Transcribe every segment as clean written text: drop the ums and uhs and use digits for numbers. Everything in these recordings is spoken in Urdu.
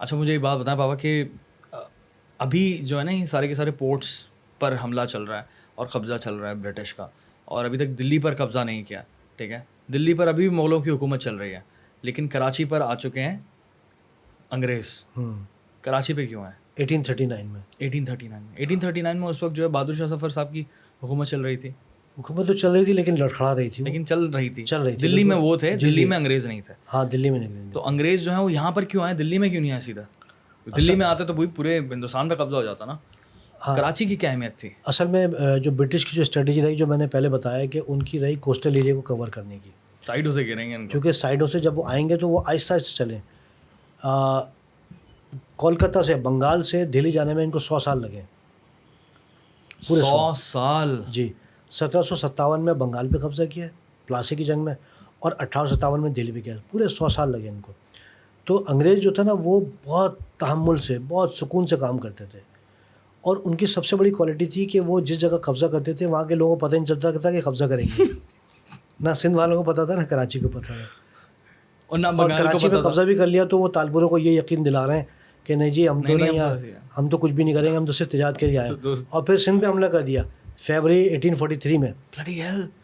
اچھا مجھے ایک بات بتائیں پاپا کہ ابھی جو ہے نا یہ سارے کے سارے پورٹس پر حملہ چل رہا ہے اور قبضہ چل رہا ہے برٹش کا، اور ابھی تک دلی پر قبضہ نہیں کیا، ٹھیک ہے. دلی پر ابھی بھی مغلوں کی حکومت چل رہی ہے، لیکن کراچی پر آ چکے ہیں انگریز. کراچی پہ کیوں ہیں؟ 1839 میں 1839 میں اس وقت جو ہے بہادر شاہ ظفر صاحب کی حکومت چل رہی تھی. حکومت تو چل رہی تھی لیکن لڑکھڑا رہی تھی، لیکن چل رہی تھی دلی بالکل. میں وہ تھے، جی دلی جی میں انگریز نہیں تھے. ہاں دلی میں نہیں. تو انگریز جو ہیں وہ یہاں پر کیوں آئے، دلی میں کیوں نہیں آئے سیدھا؟ دلی میں آتے تو پورے ہندوستان پہ قبضہ ہو جاتا نا. کراچی کی کیا اہمیت تھی؟ اصل میں جو برٹش کی جو اسٹریٹجی رہی، جو میں نے پہلے بتایا کہ ان کی رہی کوسٹل ایریا کو کور کرنے کی، سائڈوں سے گریں گے ان کو، کیونکہ سائڈوں سے جب وہ آئیں گے تو وہ آہستہ آہستہ چلیں. کولکتہ سے بنگال سے دہلی جانے میں ان کو 100 سال لگے، پورے 100 سال. جی 1757 میں بنگال پہ قبضہ کیا پلاسے کی جنگ میں، اور 1857 میں دہلی پہ کیا، پورے 100 سال لگے ان کو. تو انگریز جو تھا نا وہ بہت تحمل سے، بہت سکون سے کام کرتے تھے، اور ان کی سب سے بڑی کوالٹی تھی کہ وہ جس جگہ قبضہ کرتے تھے وہاں کے لوگوں کو پتہ نہیں چلتا تھا کہ قبضہ کریں گے. نہ سندھ والوں کو پتہ تھا، نہ کراچی کو پتہ تھا. اور کراچی پہ قبضہ بھی کر لیا تو وہ تالپوروں کو یہ یقین دلا رہے ہیں کہ نہیں جی ہم تو نہیں، ہم تو کچھ بھی نہیں کریں گے، ہم تو صرف تجارت کے لیے آئے. اور پھر سندھ پہ حملہ کر دیا فیبرری 1843 میں.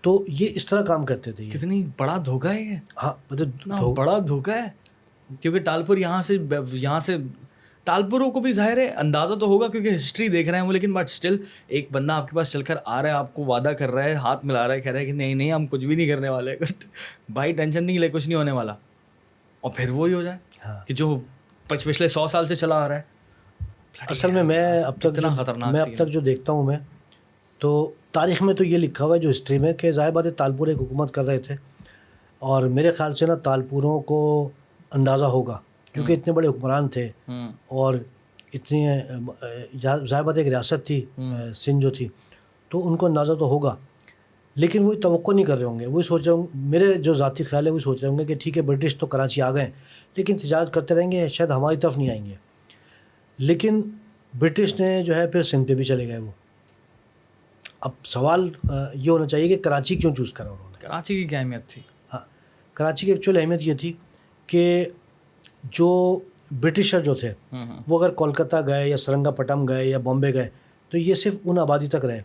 تو یہ اس طرح کام کرتے تھے. کتنی بڑا دھوکہ ہے یہ. ہاں مطلب بڑا دھوکہ ہے، کیونکہ ٹالپور یہاں سے ٹالپوروں کو بھی ظاہر ہے اندازہ تو ہوگا کیونکہ ہسٹری دیکھ رہے ہیں وہ، لیکن بٹ اسٹل ایک بندہ آپ کے پاس چل کر آ رہا ہے، آپ کو وعدہ کر رہا ہے، ہاتھ ملا رہا ہے، کہہ رہا ہے کہ نہیں ہم کچھ بھی نہیں کرنے والے، بھائی ٹینشن نہیں لے، کچھ نہیں ہونے والا، اور پھر وہی ہو جائے کہ جو پچھلے 100 سال سے چلا آ رہا ہے. اصل میں اب تک جو دیکھتا ہوں میں، تو تاریخ میں تو یہ لکھا ہوا ہے جو ہسٹری میں کہ ظاہر بات ہے تالپور ایک حکومت کر رہے تھے، اور میرے خیال سے نا تالپوروں کو اندازہ ہوگا کیونکہ اتنے بڑے حکمران تھے، اور اتنی ظاہر بات ایک ریاست تھی سندھ جو تھی، تو ان کو اندازہ تو ہوگا، لیکن وہی توقع نہیں کر رہے ہوں گے. وہی سوچ رہے ہوں، میرے جو ذاتی خیال ہے وہی سوچ رہے ہوں گے کہ ٹھیک ہے برٹش تو کراچی آ گئے لیکن تجارت کرتے رہیں گے، شاید ہماری طرف نہیں آئیں گے. لیکن برٹش نے جو ہے پھر سندھ پہ بھی چلے گئے وہ. اب سوال یہ ہونا چاہیے کہ کراچی کیوں چوز کرا انہوں نے؟ کراچی کی کیا اہمیت تھی؟ ہاں کراچی کی ایکچوئل اہمیت یہ تھی کہ جو برٹشر جو تھے وہ اگر کولکتہ گئے یا سرنگا پٹم گئے یا بامبے گئے تو یہ صرف ان آبادی تک رہے.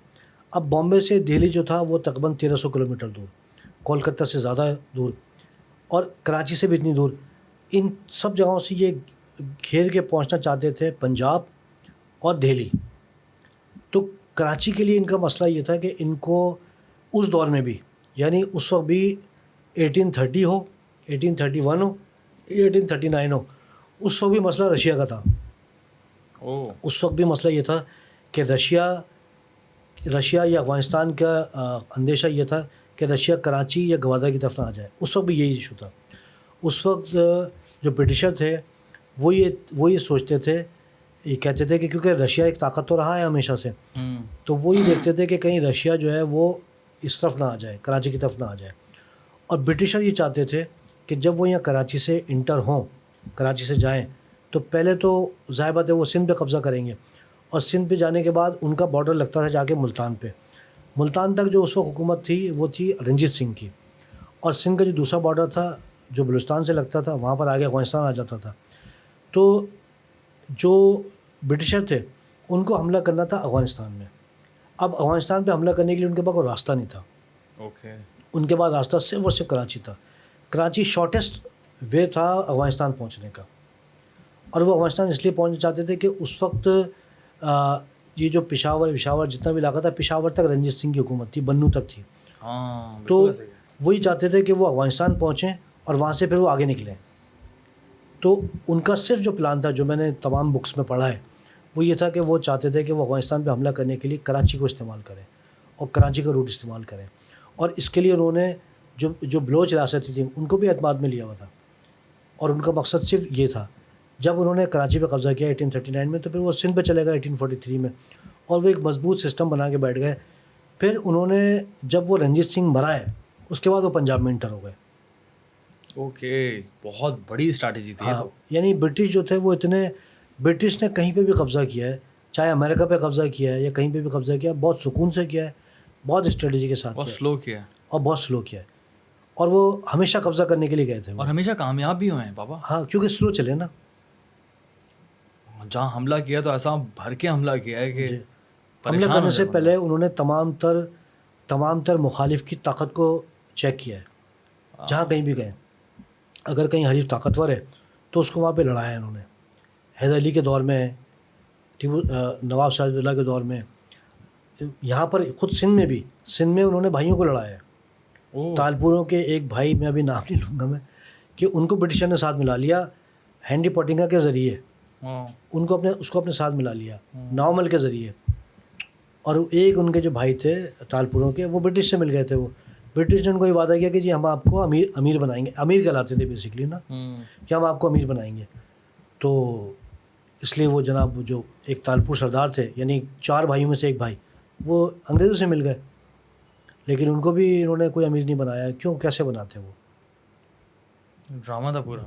اب بامبے سے دہلی جو تھا وہ تقریباً 1300 کلومیٹر دور، کولکتہ سے زیادہ دور، اور کراچی سے بھی اتنی دور. ان سب جگہوں سے یہ گھیر کے پہنچنا چاہتے تھے پنجاب اور دہلی. تو کراچی کے لیے ان کا مسئلہ یہ تھا کہ ان کو اس دور میں بھی، یعنی اس وقت بھی 1830 ہو، 1831 ہو، 1839 ہو، اس وقت بھی مسئلہ رشیا کا تھا. اس وقت بھی مسئلہ یہ تھا کہ رشیا یا افغانستان کا اندیشہ یہ تھا کہ رشیا کراچی یا گوادر کی طرف نہ آ جائے. اس وقت بھی یہی ایشو تھا. اس وقت جو برٹشر تھے وہ یہ سوچتے تھے، یہ کہتے تھے کہ کیونکہ رشیا ایک طاقت تو رہا ہے ہمیشہ سے، تو وہ یہ دیکھتے تھے کہ کہیں رشیا جو ہے وہ اس طرف نہ آ جائے، کراچی کی طرف نہ آ جائے. اور برٹشر یہ چاہتے تھے کہ جب وہ یہاں کراچی سے انٹر ہوں، کراچی سے جائیں، تو پہلے تو ظاہر بات ہے وہ سندھ پہ قبضہ کریں گے، اور سندھ پہ جانے کے بعد ان کا بارڈر لگتا تھا جا کے ملتان پہ. ملتان تک جو اس وقت حکومت تھی وہ تھی رنجیت سنگھ کی، اور سندھ کا جو دوسرا بارڈر تھا جو بلوچستان سے لگتا تھا وہاں پر آگے افغانستان آ جاتا تھا. تو جو برٹشر تھے ان کو حملہ کرنا تھا افغانستان میں. اب افغانستان پہ حملہ کرنے کے لیے ان کے پاس کوئی راستہ نہیں تھا. ان کے پاس راستہ صرف اور صرف کراچی تھا. کراچی شارٹیسٹ وے تھا افغانستان پہنچنے کا، اور وہ افغانستان اس لیے پہنچنا چاہتے تھے کہ اس وقت یہ جو پشاور جتنا بھی علاقہ تھا، پشاور تک رنجیت سنگھ کی حکومت تھی، بنو تک تھی. تو وہی چاہتے تھے کہ وہ افغانستان پہنچیں اور وہاں سے پھر وہ آگے نکلیں. تو ان کا صرف جو پلان تھا جو میں نے تمام بکس میں پڑھا ہے وہ یہ تھا کہ وہ چاہتے تھے کہ وہ افغانستان پہ حملہ کرنے کے لیے کراچی کو استعمال کریں اور کراچی کا روٹ استعمال کریں. اور اس کے لیے انہوں نے جو بلوچ ریاستیں تھیں ان کو بھی اعتماد میں لیا ہوا تھا، اور ان کا مقصد صرف یہ تھا. جب انہوں نے کراچی پہ قبضہ کیا 1839 میں، تو پھر وہ سندھ پہ چلے گا 1843 میں، اور وہ ایک مضبوط سسٹم بنا کے بیٹھ گئے. پھر انہوں نے جب وہ رنجیت سنگھ مرا ہے اس کے بعد وہ پنجاب میں انٹر ہو گئے. بہت بڑی اسٹریٹجی تھی. ہاں یعنی برٹش جو تھے وہ برٹش نے کہیں پہ بھی قبضہ کیا ہے، چاہے امریکہ پہ قبضہ کیا ہے یا کہیں پہ بھی قبضہ کیا ہے، بہت سکون سے کیا ہے، بہت اسٹریٹجی کے ساتھ، بہت سلو کیا ہے، اور بہت سلو کیا ہے. اور وہ ہمیشہ قبضہ کرنے کے لیے گئے تھے، اور ہمیشہ کامیاب بھی ہوئے ہیں پاپا. ہاں کیونکہ سلو چلے نا. جہاں حملہ کیا تو ایسا بھر کے حملہ کیا ہے کہ جی، حملہ پریشان کرنے ہو سے جائے پہلے انہوں نے تمام تر مخالف کی طاقت کو چیک کیا ہے، جہاں کہیں بھی گئے، اگر کہیں حریف طاقتور ہے تو اس کو وہاں پہ لڑایا انہوں نے. حیدر علی کے دور میں، نواب سراج اللہ کے دور میں، یہاں پر خود سندھ میں انہوں نے بھائیوں کو لڑایا ہے. او تالپوروں کے ایک بھائی، میں ابھی نام نہیں لوں گا میں، کہ ان کو برٹشر نے ساتھ ملا لیا ہینری پوٹنگا کے ذریعے، ہاں اس کو اپنے ساتھ ملا لیا نومل کے ذریعے. اور ایک ان کے جو بھائی تھے تالپوروں کے، وہ برٹش سے مل گئے تھے. وہ برٹش نے ان کو یہ وعدہ کیا کہ جی ہم آپ کو امیر بنائیں گے، امیر کہلاتے تھے بیسکلی نا، کہ ہم آپ کو امیر بنائیں گے. تو اس لیے وہ جناب جو ایک تالپور سردار تھے، یعنی 4 بھائیوں میں سے ایک بھائی، وہ انگریزوں سے مل گئے، لیکن ان کو بھی انہوں نے کوئی امیر نہیں بنایا. کیوں؟ کیسے بناتے وہ؟ ڈرامہ تھا پورا.